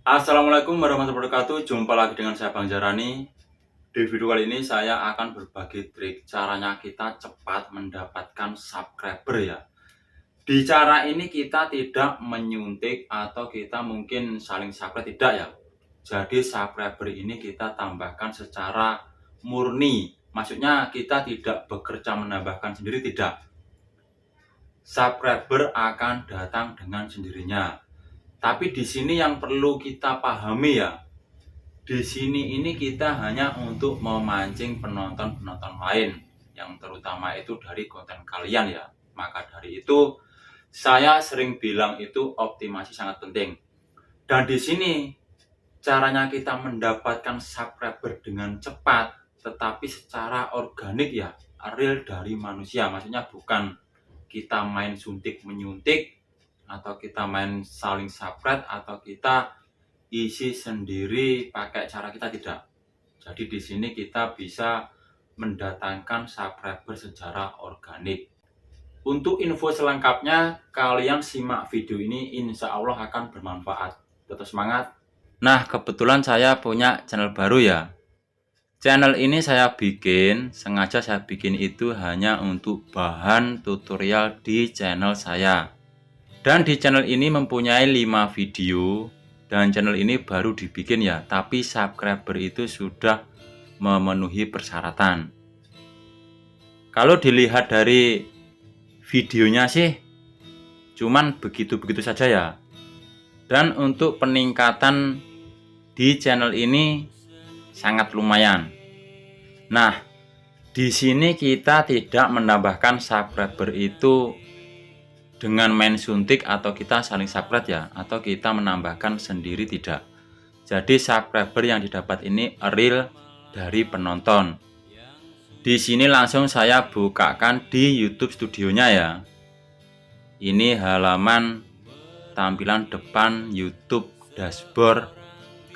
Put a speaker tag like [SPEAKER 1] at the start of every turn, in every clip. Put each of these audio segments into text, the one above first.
[SPEAKER 1] Assalamualaikum warahmatullahi wabarakatuh. Jumpa lagi dengan saya Bang Jarani. Di video kali ini saya akan berbagi trik caranya kita cepat mendapatkan subscriber ya. Di cara ini kita tidak menyuntik atau kita mungkin saling subscribe, tidak ya. Jadi subscriber ini kita tambahkan secara murni. Maksudnya kita tidak bekerja menambahkan sendiri, tidak. Subscriber akan datang dengan sendirinya. Tapi di sini yang perlu kita pahami ya, di sini ini kita hanya untuk memancing penonton-penonton lain yang terutama itu dari konten kalian ya. Maka dari itu saya sering bilang itu optimasi sangat penting. Dan di sini caranya kita mendapatkan subscriber dengan cepat tetapi secara organik ya, real dari manusia. Maksudnya bukan kita main suntik menyuntik atau kita main saling subscribe atau kita isi sendiri pakai cara kita, tidak. Jadi di sini kita bisa mendatangkan subscriber secara organik. Untuk info selengkapnya kalian simak video ini, insya Allah akan bermanfaat. Tetap semangat. Nah, kebetulan saya punya channel baru ya. Channel ini sengaja saya bikin itu hanya untuk bahan tutorial di channel saya. Dan di channel ini mempunyai 5 video. Dan channel ini baru dibikin ya, tapi subscriber itu sudah memenuhi persyaratan. Kalau dilihat dari videonya sih cuman begitu-begitu saja ya. Dan untuk peningkatan di channel ini sangat lumayan. Nah, di sini kita tidak menambahkan subscriber itu dengan main suntik atau kita saling subscribe ya, atau kita menambahkan sendiri, tidak. Jadi subscriber yang didapat ini real dari penonton. Di sini langsung saya bukakan di YouTube studionya ya. Ini halaman tampilan depan YouTube dashboard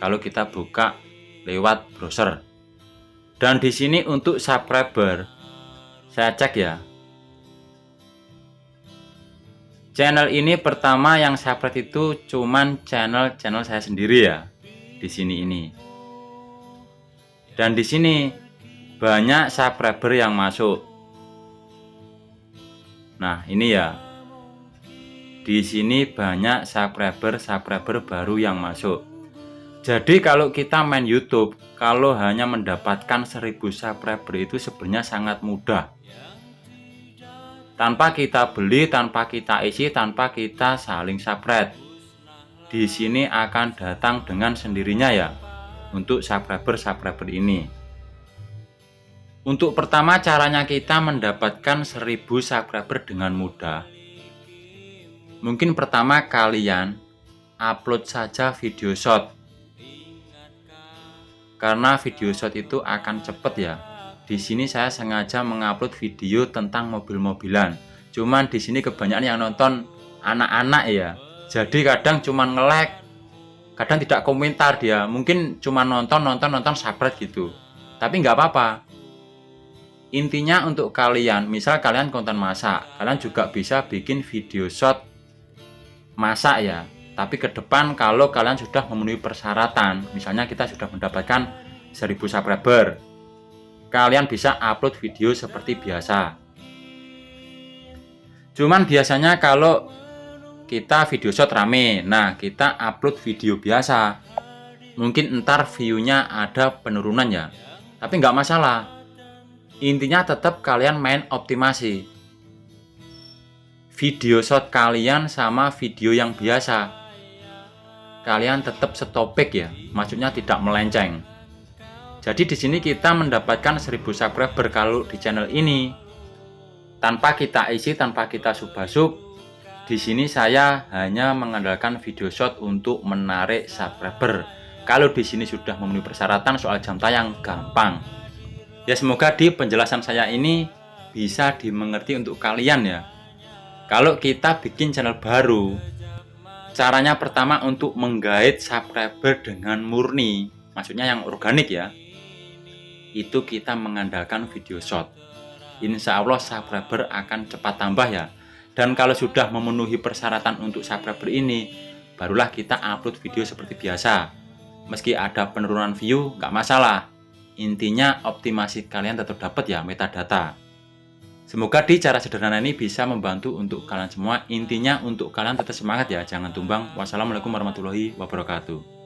[SPEAKER 1] kalau kita buka lewat browser. Dan di sini untuk subscriber saya cek ya. Channel ini pertama yang subscribe itu cuman channel saya sendiri ya. Di sini ini. Dan di sini banyak subscriber yang masuk. Nah, ini ya. Di sini banyak subscriber baru yang masuk. Jadi kalau kita main YouTube, kalau hanya mendapatkan 1000 subscriber itu sebenarnya sangat mudah. Tanpa kita beli, tanpa kita isi, tanpa kita saling subscribe. Di sini akan datang dengan sendirinya ya untuk subscriber ini. Untuk pertama caranya kita mendapatkan 1000 subscriber dengan mudah. Mungkin pertama kalian upload saja video short. Karena video short itu akan cepet ya. Di sini saya sengaja mengupload video tentang mobil-mobilan. Cuman di sini kebanyakan yang nonton anak-anak ya. Jadi kadang cuman nge-like, kadang tidak komentar dia. Mungkin cuma nonton subscribe gitu. Tapi nggak apa-apa. Intinya untuk kalian, misal kalian konten masak, kalian juga bisa bikin video short masak ya. Tapi ke depan kalau kalian sudah memenuhi persyaratan, misalnya kita sudah mendapatkan 1000 subscriber, kalian bisa upload video seperti biasa. Cuman biasanya kalau kita video short rame, nah kita upload video biasa, mungkin ntar view-nya ada penurunan ya. Tapi nggak masalah. Intinya tetap kalian main optimasi video short kalian sama video yang biasa. Kalian tetap setopik ya, maksudnya tidak melenceng. Jadi di sini kita mendapatkan 1000 subscriber kalau di channel ini tanpa kita isi, tanpa kita subasub. Di sini saya hanya mengandalkan video short untuk menarik subscriber. Kalau di sini sudah memenuhi persyaratan soal jam tayang, gampang. Ya semoga di penjelasan saya ini bisa dimengerti untuk kalian ya. Kalau kita bikin channel baru, caranya pertama untuk menggait subscriber dengan murni, maksudnya yang organik ya, itu kita mengandalkan video short. Insya Allah subscriber akan cepat tambah ya. Dan kalau sudah memenuhi persyaratan untuk subscriber ini, barulah kita upload video seperti biasa. Meski ada penurunan view, nggak masalah. Intinya optimasi kalian tetap dapat ya metadata. Semoga di cara sederhana ini bisa membantu untuk kalian semua. Intinya untuk kalian tetap semangat ya, jangan tumbang. Wassalamualaikum warahmatullahi wabarakatuh.